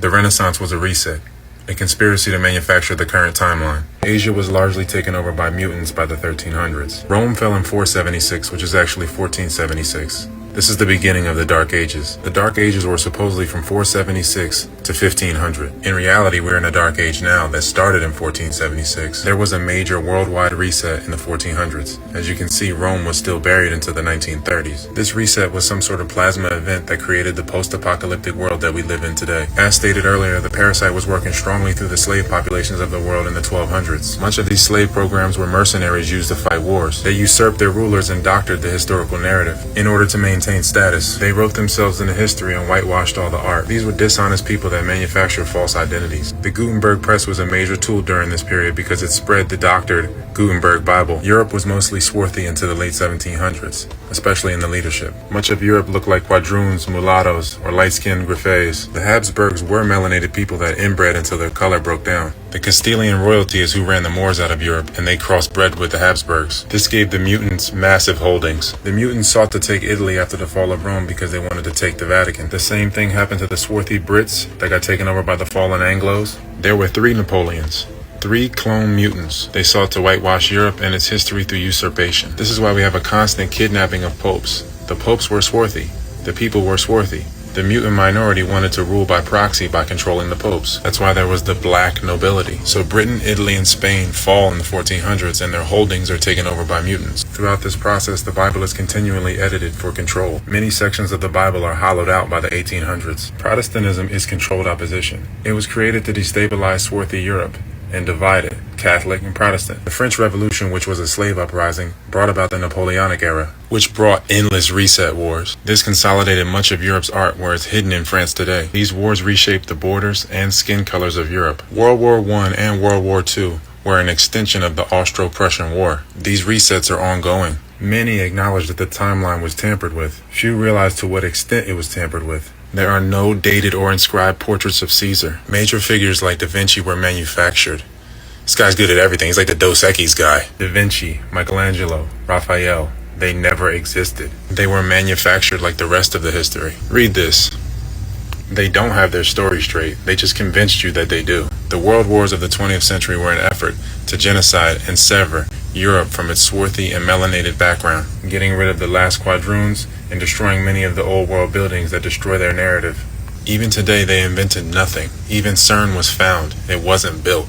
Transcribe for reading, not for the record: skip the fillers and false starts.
The Renaissance was a reset, a conspiracy to manufacture the current timeline. Asia was largely taken over by mutants by the 1300s. Rome fell in 476, which is actually 1476. This is the beginning of the Dark Ages. The Dark Ages were supposedly from 476 to 1500. In reality, we're in a Dark Age now that started in 1476. There was a major worldwide reset in the 1400s. As you can see, Rome was still buried into the 1930s. This reset was some sort of plasma event that created the post-apocalyptic world that we live in today. As stated earlier, the parasite was working strongly through the slave populations of the world in the 1200s. Much of these slave programs were mercenaries used to fight wars. They usurped their rulers and doctored the historical narrative. In order to maintain status, they wrote themselves into history and whitewashed all the art. These were dishonest people that manufactured false identities. The Gutenberg press was a major tool during this period because it spread the doctored Gutenberg Bible. Europe was mostly swarthy into the late 1700s, especially in the leadership. Much of Europe looked like quadroons, mulattoes, or light-skinned griffes. The Habsburgs were melanated people that inbred until their color broke down. The Castilian royalty is who ran the Moors out of Europe, and they crossbred with the Habsburgs. This gave the mutants massive holdings. The mutants sought to take Italy after the fall of Rome because they wanted to take the Vatican. The same thing happened to the swarthy Brits that got taken over by the fallen Anglos. There were 3 Napoleons. 3 clone mutants. They sought to whitewash Europe and its history through usurpation. This is why we have a constant kidnapping of popes. The popes were swarthy. The people were swarthy. The mutant minority wanted to rule by proxy by controlling the popes. That's why there was the black nobility. So Britain, Italy, and Spain fall in the 1400s and their holdings are taken over by mutants. Throughout this process, the Bible is continually edited for control. Many sections of the Bible are hollowed out by the 1800s. Protestantism is controlled opposition. It was created to destabilize swarthy Europe and divided Catholic and Protestant. The French Revolution, which was a slave uprising, brought about the Napoleonic era, which brought endless reset wars. This consolidated much of Europe's art where it's hidden in France today. These wars reshaped the borders and skin colors of Europe. World War I and World War II were an extension of the Austro-Prussian War. These resets are ongoing. Many acknowledge that the timeline was tampered with. Few realize to what extent it was tampered with. There are no dated or inscribed portraits of Caesar. Major figures like Da Vinci were manufactured. This guy's good at everything. He's like the Dos Equis guy. Da Vinci, Michelangelo, Raphael, they never existed. They were manufactured like the rest of the history. Read this. They don't have their story straight. They just convinced you that they do. The world wars of the 20th century were an effort to genocide and sever Europe from its swarthy and melanated background, getting rid of the last quadroons and destroying many of the old world buildings that destroy their narrative. Even today, they invented nothing. Even CERN was found. It wasn't built.